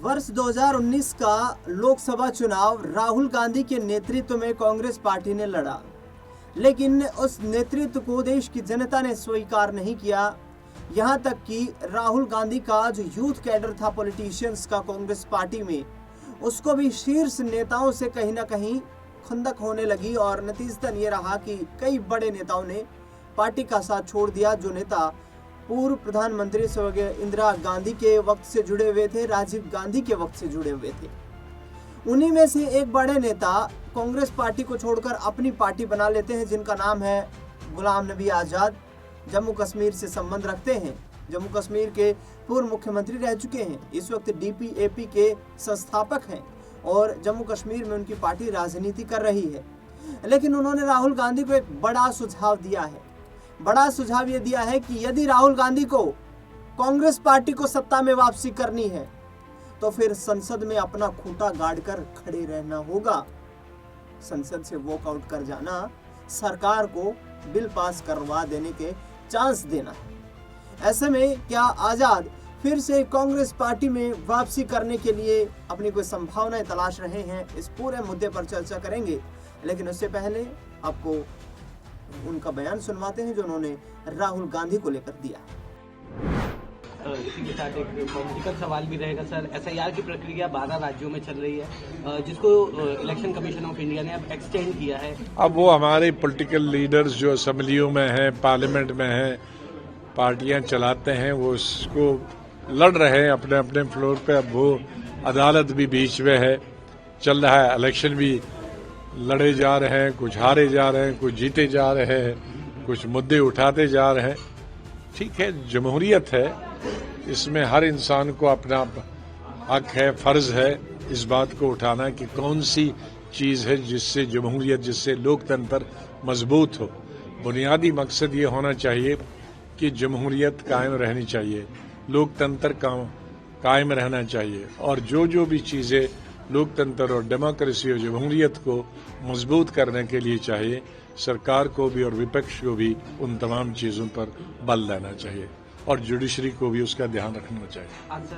वर्ष 2019 का लोकसभा चुनाव राहुल गांधी के नेतृत्व में कांग्रेस पार्टी ने लड़ा, लेकिन उस नेतृत्व को देश की जनता ने स्वीकार नहीं किया। यहां तक कि राहुल गांधी का जो यूथ कैडर था पॉलिटिशियंस का कांग्रेस पार्टी में, उसको भी शीर्ष नेताओं से कहीं ना कहीं खुंदक होने लगी और नतीजतन ये रहा कि कई बड़े नेताओं ने पार्टी का साथ छोड़ दिया। जो नेता पूर्व प्रधानमंत्री स्वर्गीय इंदिरा गांधी के वक्त से जुड़े हुए थे, राजीव गांधी के वक्त से जुड़े हुए थे, उन्हीं में से एक बड़े नेता कांग्रेस पार्टी को छोड़कर अपनी पार्टी बना लेते हैं, जिनका नाम है गुलाम नबी आज़ाद। जम्मू कश्मीर से संबंध रखते हैं, जम्मू कश्मीर के पूर्व मुख्यमंत्री रह चुके हैं, इस वक्त DPAP के संस्थापक हैं और जम्मू कश्मीर में उनकी पार्टी राजनीति कर रही है। लेकिन उन्होंने राहुल गांधी को एक बड़ा सुझाव दिया है। बड़ा सुझाव ये दिया है कि यदि राहुल गांधी को कांग्रेस पार्टी को सत्ता में वापसी करनी है तो फिर संसद में अपना खूंटा गाड़ कर खड़े रहना होगा, संसद से वॉकआउट कर जाना, सरकार को बिल पास करवा देने के चांस देना है। ऐसे में क्या आजाद फिर से कांग्रेस पार्टी में वापसी करने के लिए अपनी कोई संभावनाएं तलाश रहे हैं? इस पूरे मुद्दे पर चर्चा करेंगे, लेकिन उससे पहले आपको उनका बयान सुनवाते हैं जो उन्होंने राहुल गांधी को लेकर दिया। इसी के साथ एक पॉलिटिकल सवाल भी रहेगा सर। SIR की प्रक्रिया 12 राज्यों में चल रही है, जिसको इलेक्शन कमीशन ऑफ इंडिया ने अब एक्सटेंड किया है। अब वो हमारे पॉलिटिकल लीडर्स जो असेंबलियों में हैं, पार्लियामेंट में हैं, पार्टियां चलाते हैं, वो उसको लड़ रहे हैं अपने अपने फ्लोर पे। अब वो अदालत भी बीच में है, चल रहा है, इलेक्शन भी लड़े जा रहे हैं, कुछ हारे जा रहे हैं, कुछ जीते जा रहे हैं, कुछ मुद्दे उठाते जा रहे हैं। ठीक है, जमहूरियत है, इसमें हर इंसान को अपना हक है, फर्ज है इस बात को उठाना कि कौन सी चीज है जिससे जमहूरियत, जिससे लोकतंत्र मजबूत हो। बुनियादी मकसद ये होना चाहिए कि जमहूरियत कायम रहनी चाहिए, लोकतंत्र कायम रहना चाहिए, और जो भी चीजें लोकतंत्र और डेमोक्रेसी और जमहूरियत को मजबूत करने के लिए चाहिए, सरकार को भी और विपक्ष को भी उन तमाम चीजों पर बल देना चाहिए और जुडिशरी को भी उसका ध्यान रखना चाहिए। आज सर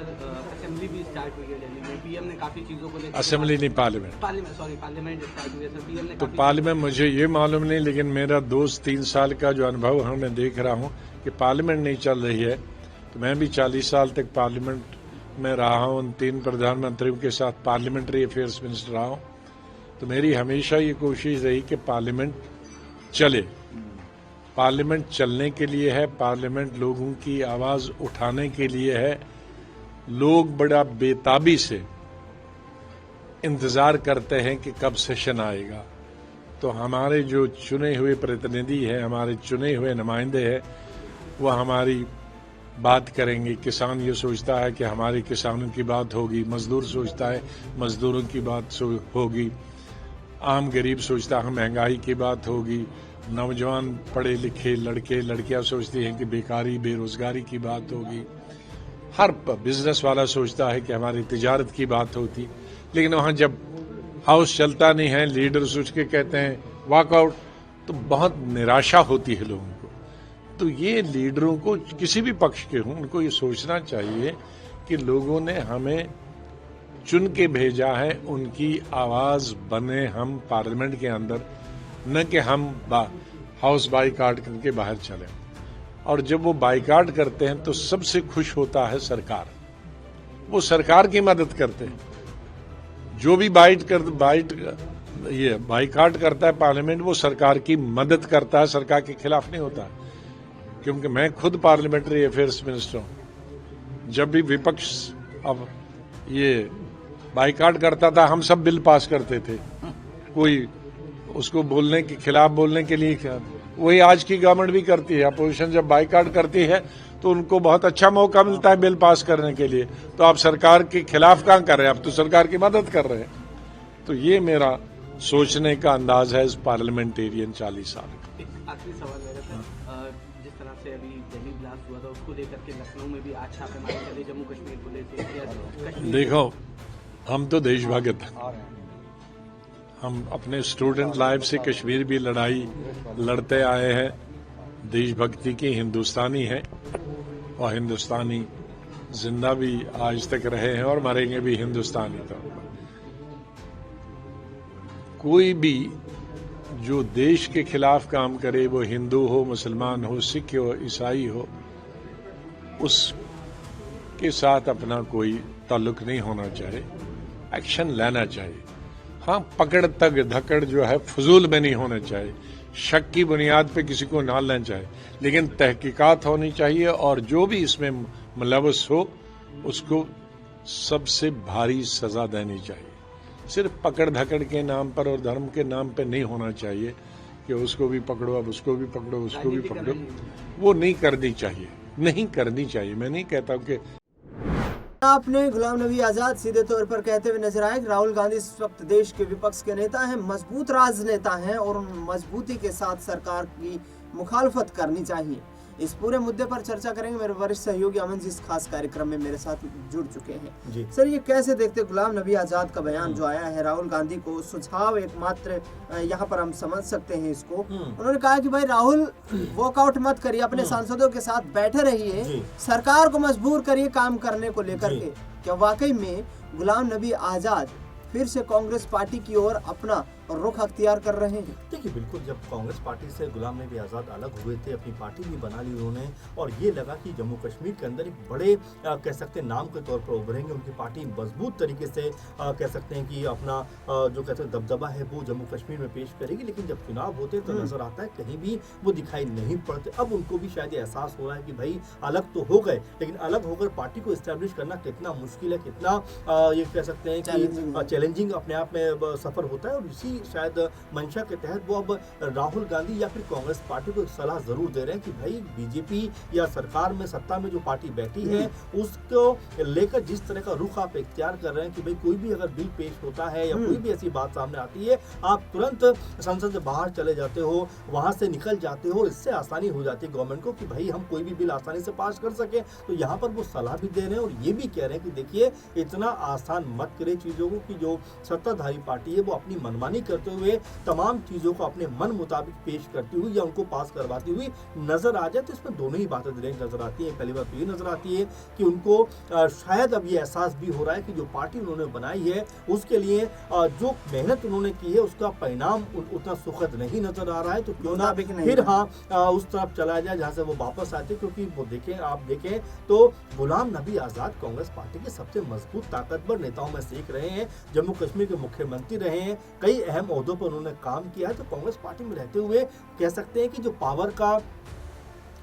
असेंबली भी स्टार्ट हुई है दिल्ली में, PM ने काफी चीजों को लेकर। असेंबली नहीं, पार्लियामेंट स्टार्ट हुई है सर। PM ने तो पार्लियामेंट मुझे ये मालूम नहीं, लेकिन मेरा दोस्त 3 साल का जो अनुभव है मैं देख रहा हूँ कि पार्लियामेंट नहीं चल रही है। तो मैं भी 40 साल तक पार्लियामेंट में रहा हूँ, उन 3 प्रधानमंत्रियों के साथ पार्लियामेंट्री अफेयर्स मिनिस्टर रहा हूँ। तो मेरी हमेशा ये कोशिश रही कि पार्लियामेंट चले। पार्लियामेंट चलने के लिए है, पार्लियामेंट लोगों की आवाज उठाने के लिए है। लोग बड़ा बेताबी से इंतजार करते हैं कि कब सेशन आएगा। तो हमारे जो चुने हुए प्रतिनिधि हैं, हमारे चुने हुए नुमाइंदे हैं, वो हमारी बात करेंगे। किसान ये सोचता है कि हमारे किसानों की बात होगी, मजदूर सोचता है मजदूरों की बात होगी, आम गरीब सोचता है महंगाई की बात होगी, नौजवान पढ़े लिखे लड़के लड़कियां सोचती हैं कि बेकारी बेरोजगारी की बात होगी, हर बिजनेस वाला सोचता है कि हमारी तिजारत की बात होती। लेकिन वहां जब हाउस चलता नहीं है, लीडर सोच के कहते हैं वॉकआउट, तो बहुत निराशा होती है लोगों को। तो ये लीडरों को, किसी भी पक्ष के हों, उनको ये सोचना चाहिए कि लोगों ने हमें चुन के भेजा है, उनकी आवाज बने हम पार्लियामेंट के अंदर, न कि हम हाउस बाइकाट करके बाहर चले। और जब वो बाइकाट करते हैं तो सबसे खुश होता है सरकार, वो सरकार की मदद करते हैं। जो भी बाइकाट करता है पार्लियामेंट, वो सरकार की मदद करता है, सरकार के खिलाफ नहीं होता। क्योंकि मैं खुद पार्लियामेंट्री अफेयर्स मिनिस्टर हूं, जब भी विपक्ष अब ये बाइकाट करता था, हम सब बिल पास करते थे। कोई उसको बोलने के खिलाफ बोलने के लिए, वही आज की गवर्नमेंट भी करती है। अपोजिशन जब बाइकाट करती है तो उनको बहुत अच्छा मौका मिलता है बिल पास करने के लिए। तो आप सरकार के खिलाफ कहां कर रहे हैं, आप तो सरकार की मदद कर रहे हैं। तो ये मेरा सोचने का अंदाज है इस पार्लियामेंटेरियन 40 साल का। आखिरी सवाल मेरा सर, जिस तरह से अभी दिल्ली ब्लास्ट हुआ था, उसको लेकर के लखनऊ में भी आज छापेमारी चली, जम्मू कश्मीर पुलिस। देखो, हम तो देशभक्त हैं, हम अपने स्टूडेंट लाइफ से कश्मीर भी लड़ाई लड़ते आए हैं। देशभक्ति की हिंदुस्तानी है और हिंदुस्तानी जिंदा भी आज तक रहे हैं और मरेंगे भी हिंदुस्तानी तौर पर। कोई भी जो देश के खिलाफ काम करे, वो हिंदू हो, मुसलमान हो, सिख हो, ईसाई हो, उसके साथ अपना कोई ताल्लुक नहीं होना चाहिए। एक्शन लेना चाहिए। हाँ, पकड़ तक धकड़ जो है फजूल में नहीं होना चाहिए। शक की बुनियाद पे किसी को ना लेना चाहिए, लेकिन तहकीकात होनी चाहिए और जो भी इसमें मुलव्वस हो उसको सबसे भारी सजा देनी चाहिए। सिर्फ पकड़ धकड़ के नाम पर और धर्म के नाम पे नहीं होना चाहिए कि उसको भी पकड़ो, अब उसको भी पकड़ो, उसको भी पकड़ो। वो नहीं करनी चाहिए, नहीं करनी चाहिए। मैं नहीं कहता हूं कि आपने गुलाम नबी आजाद सीधे तौर पर कहते हुए नजर आए कि राहुल गांधी इस वक्त देश के विपक्ष के नेता हैं, मजबूत राजनेता हैं और उन मजबूती के साथ सरकार की मुखालफत करनी चाहिए। इस पूरे मुद्दे पर चर्चा करेंगे। मेरे वरिष्ठ सहयोगी अमन जी इस खास कार्यक्रम में मेरे साथ जुड़ चुके हैं जी। सर, ये कैसे देखते गुलाम नबी आजाद का बयान जो आया है, राहुल गांधी को सुझाव एकमात्र यहाँ पर हम समझ सकते हैं इसको। उन्होंने कहा कि भाई राहुल वॉकआउट मत करिए, अपने सांसदों के साथ बैठे रहिए, सरकार को मजबूर करिए काम करने को लेकर के। क्या वाकई में गुलाम नबी आजाद फिर से कांग्रेस पार्टी की ओर अपना रुख अख्तियार कर रहे हैं? देखिए, बिल्कुल, जब कांग्रेस पार्टी से गुलाम नबी आज़ाद अलग हुए थे, अपनी पार्टी भी बना ली उन्होंने, और ये लगा कि जम्मू कश्मीर के अंदर एक बड़े कह सकते हैं नाम के तौर पर उभरेंगे, उनकी पार्टी मजबूत तरीके से कह सकते हैं कि अपना जो कहते हैं दबदबा है वो जम्मू कश्मीर में पेश करेगी। लेकिन जब चुनाव होते तो नजर आता है कहीं भी वो दिखाई नहीं पड़ते। अब उनको भी शायद एहसास हो रहा है कि भाई अलग तो हो गए, लेकिन अलग होकर पार्टी को इस्टेब्लिश करना कितना मुश्किल है, कितना ये कह सकते हैं कि चैलेंजिंग अपने आप में सफर होता है। और इसी शायद मंशा के तहत वो अब राहुल गांधी या फिर कांग्रेस पार्टी को एक सलाह जरूर दे रहे हैं कि भाई बीजेपी या सरकार में सत्ता में जो पार्टी बैठी है उसको लेकर जिस तरह का रुख आप इख्तियार कर रहे हैं कि भाई कोई भी अगर बिल पेश होता है या कोई भी ऐसी बात सामने आती है, आप तुरंत संसद से बाहर चले जाते हो, वहां से निकल जाते हो। इससे आसानी हो जाती है गवर्नमेंट को कि भाई हम कोई भी बिल आसानी से पास कर सके। तो यहाँ पर वो सलाह भी दे रहे हैं और ये भी कह रहे हैं कि देखिए, इतना आसान मत करे चीजों को कि जो सत्ताधारी पार्टी है वो अपनी मनमानी करते हुए तमाम चीजों को अपने मन मुताबिक पेश करती हुई या उनको पास करवाती हुई नजर आ जाए। तो इसमें दोनों ही बातें नजर आती है। पहली बात तो ये नजर आती है कि उनको शायद अब ये एहसास भी हो रहा है कि जो पार्टी उन्होंने बनाई है उसके लिए जो मेहनत उन्होंने की है उसका परिणाम उतना सुखद नहीं नजर आ रहा है। तो क्यों ना फिर उस तरफ चला जाए जहां से वो वापस आते, क्योंकि वो आप देखें तो गुलाम नबी आजाद कांग्रेस पार्टी के सबसे मजबूत ताकतवर नेताओं में से एक रहे हैं। जम्मू कश्मीर के मुख्यमंत्री रहे हैं, कई अहम ओहदों पर उन्होंने काम किया है। तो कांग्रेस पार्टी में रहते हुए कह सकते हैं कि जो पावर का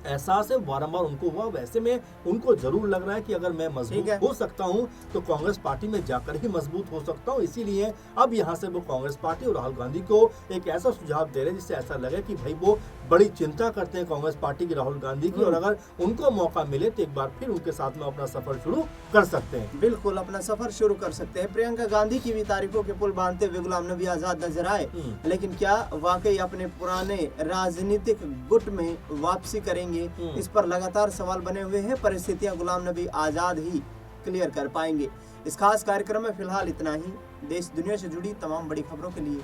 एहसास है बारंबार उनको हुआ, वैसे में उनको जरूर लग रहा है कि अगर मैं मजबूत हो सकता हूं तो कांग्रेस पार्टी में जाकर ही मजबूत हो सकता हूं। इसीलिए अब यहां से वो कांग्रेस पार्टी और राहुल गांधी को एक ऐसा सुझाव दे रहे हैं जिससे ऐसा लगे कि भाई वो बड़ी चिंता करते हैं कांग्रेस पार्टी की, राहुल गांधी की, और अगर उनको मौका मिले तो एक बार फिर उनके साथ में अपना सफर शुरू कर सकते हैं। बिल्कुल, अपना सफर शुरू कर सकते हैं। प्रियंका गांधी की भी तारीखों के पुल बांधते हुए गुलाम नबी आजाद नजर आए, लेकिन क्या वाकई अपने पुराने राजनीतिक गुट में वापसी करेंगे? इस पर लगातार सवाल बने हुए हैं। परिस्थितियां गुलाम नबी आजाद ही क्लियर कर पाएंगे। इस खास कार्यक्रम में फिलहाल इतना ही। देश दुनिया से जुड़ी तमाम बड़ी खबरों के लिए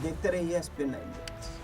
देखते रहिए SPN 9।